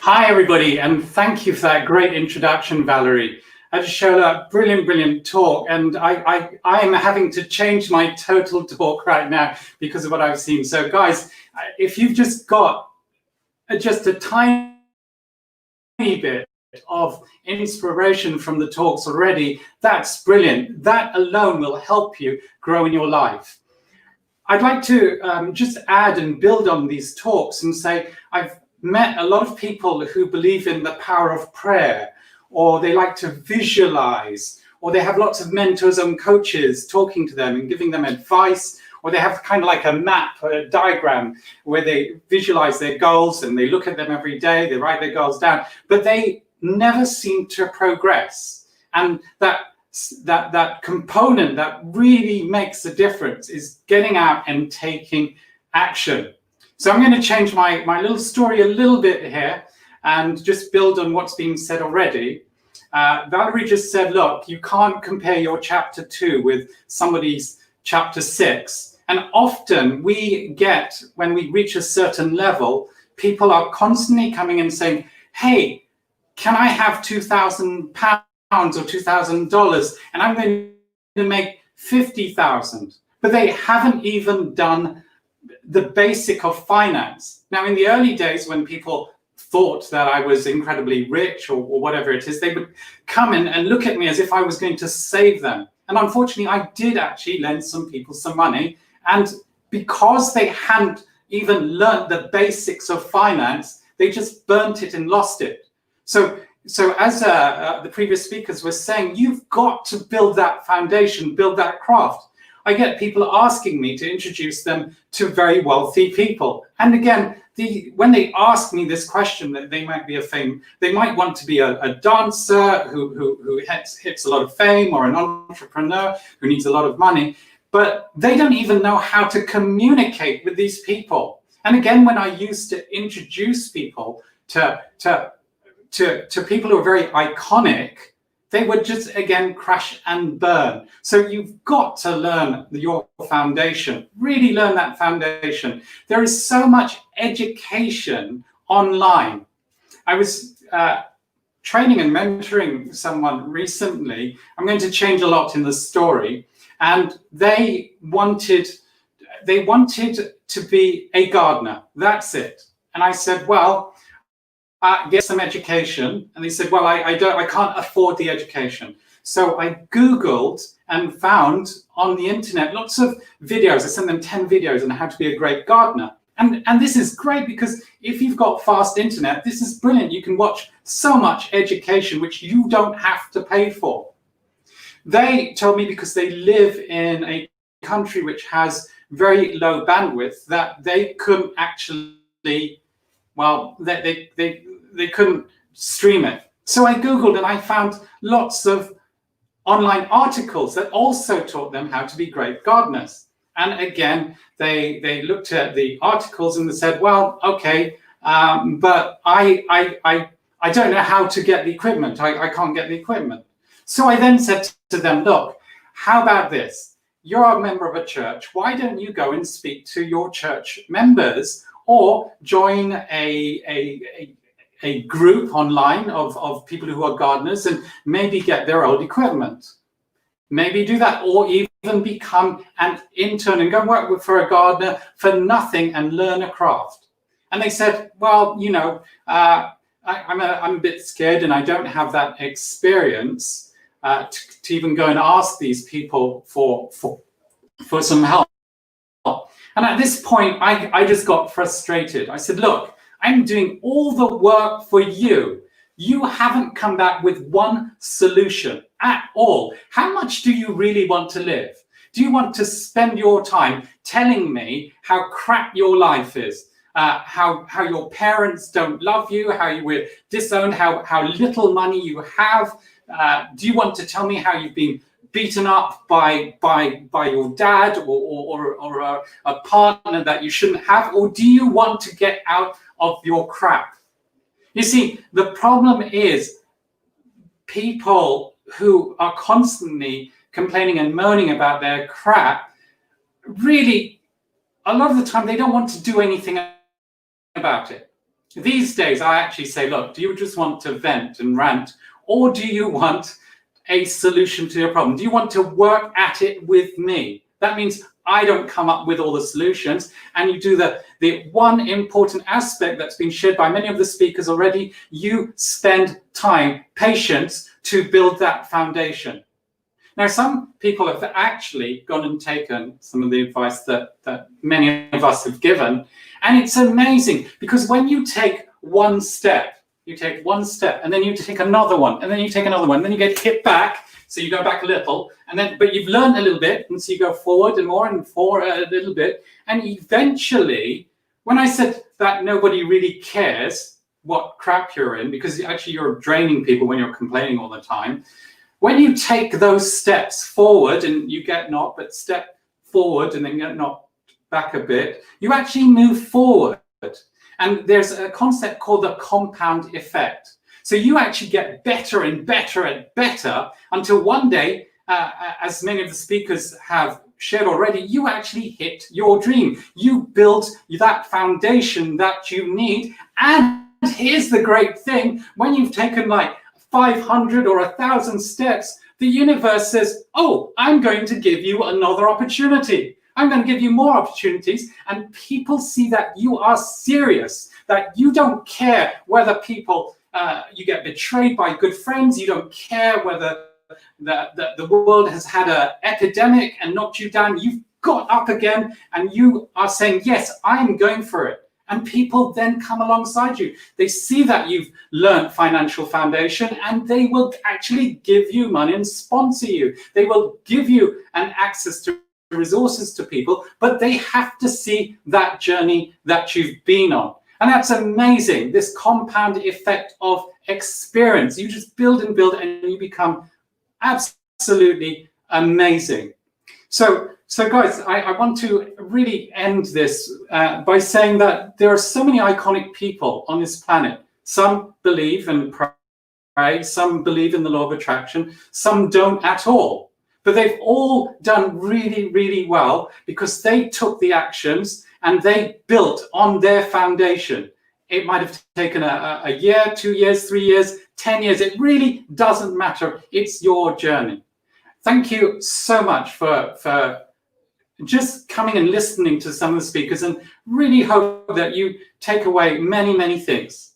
Hi, everybody, and thank you for that great introduction, Valerie. I just showed a brilliant talk, and I am having to change my total talk right now because of what I've seen. So, guys, if you've just got just a tiny bit of inspiration from the talks already, that's brilliant. That alone will help you grow in your life. I'd like to just add and build on these talks and say I've met a lot of people who believe in the power of prayer, or they like to visualize, or they have lots of mentors and coaches talking to them and giving them advice, or they have kind of like a map, a diagram where they visualize their goals and they look at them every day, they write their goals down, but they never seem to progress. And that component that really makes a difference is getting out and taking action. So I'm going to change my little story a little bit here and just build on what's been said already. Valerie just said, look, you can't compare your chapter 2 with somebody's chapter 6. And often we get, when we reach a certain level, people are constantly coming and saying, hey, can I have £2,000 or $2,000? And I'm going to make 50,000. But they haven't even done the basic of finance. Now, in the early days when people thought that I was incredibly rich or whatever it is, they would come in and look at me as if I was going to save them. And unfortunately, I did actually lend some people some money. And because they hadn't even learned the basics of finance, they just burnt it and lost it. So as the previous speakers were saying, you've got to build that foundation, build that craft. I get people asking me to introduce them to very wealthy people. And again, when they ask me this question, that they might be they might want to be a dancer who hits a lot of fame, or an entrepreneur who needs a lot of money, but they don't even know how to communicate with these people. And again, when I used to introduce people to people who are very iconic, they would just, again, crash and burn. So you've got to learn your foundation, really learn that foundation. There is so much education online. I was training and mentoring someone recently. I'm going to change a lot in the story. And they wanted to be a gardener. That's it. And I said, well, get some education. And they said, well, I can't afford the education. So I Googled and found on the internet lots of videos. I sent them 10 videos on how to be a great gardener. And this is great because if you've got fast internet, this is brilliant. You can watch so much education, which you don't have to pay for. They told me, because they live in a country which has very low bandwidth, that they couldn't actually, well, they couldn't stream it. So I Googled and I found lots of online articles that also taught them how to be great gardeners. And again, they looked at the articles and they said, well, okay, but I don't know how to get the equipment. I can't get the equipment. So I then said to them, look, how about this? You're a member of a church. Why don't you go and speak to your church members, or join a group online of people who are gardeners and maybe get their old equipment? Maybe do that, or even become an intern and go work for a gardener for nothing and learn a craft. And they said, well, you know, I'm a bit scared and I don't have that experience to even go and ask these people for some help. And at this point, I just got frustrated. I said, look, I'm doing all the work for you. You haven't come back with one solution at all. How much do you really want to live? Do you want to spend your time telling me how crap your life is? How your parents don't love you, how you were disowned, how little money you have? Do you want to tell me how you've been beaten up by your dad or a partner that you shouldn't have? Or do you want to get out of your crap? You see, the problem is people who are constantly complaining and moaning about their crap, really, a lot of the time, they don't want to do anything about it. These days, I actually say, look, do you just want to vent and rant, or do you want a solution to your problem? Do you want to work at it with me? That means I don't come up with all the solutions, and you do the one important aspect that's been shared by many of the speakers already. You spend time, patience, to build that foundation. Now, some people have actually gone and taken some of the advice that many of us have given, and it's amazing, because when you take one step, and then you take another one, and then you take another one, and then you get hit back, so you go back a little, and then, but you've learned a little bit, and so you go forward and more and forward a little bit, and eventually, when I said that nobody really cares what crap you're in, because actually you're draining people when you're complaining all the time, when you take those steps forward and you get knocked, but step forward and then get knocked back a bit, you actually move forward. And there's a concept called the compound effect. So you actually get better and better and better until one day, as many of the speakers have shared already, you actually hit your dream. You build that foundation that you need. And here's the great thing, when you've taken like 500 or 1,000 steps, the universe says, oh, I'm going to give you another opportunity. I'm going to give you more opportunities. And people see that you are serious, that you don't care whether people, you get betrayed by good friends. You don't care whether the world has had an epidemic and knocked you down. You've got up again and you are saying, yes, I'm going for it. And people then come alongside you. They see that you've learned financial foundation, and they will actually give you money and sponsor you. They will give you an access to resources to people, but they have to see that journey that you've been on. And that's amazing, this compound effect of experience. You just build and build, and you become absolutely amazing. So guys, I want to really end this by saying that there are so many iconic people on this planet. Some believe and pray, some believe in the law of attraction, some don't at all. But they've all done really, really well because they took the actions and they built on their foundation. It might have taken a year, 2 years, 3 years, 10 years. It really doesn't matter. It's your journey. Thank you so much for just coming and listening to some of the speakers, and really hope that you take away many, many things.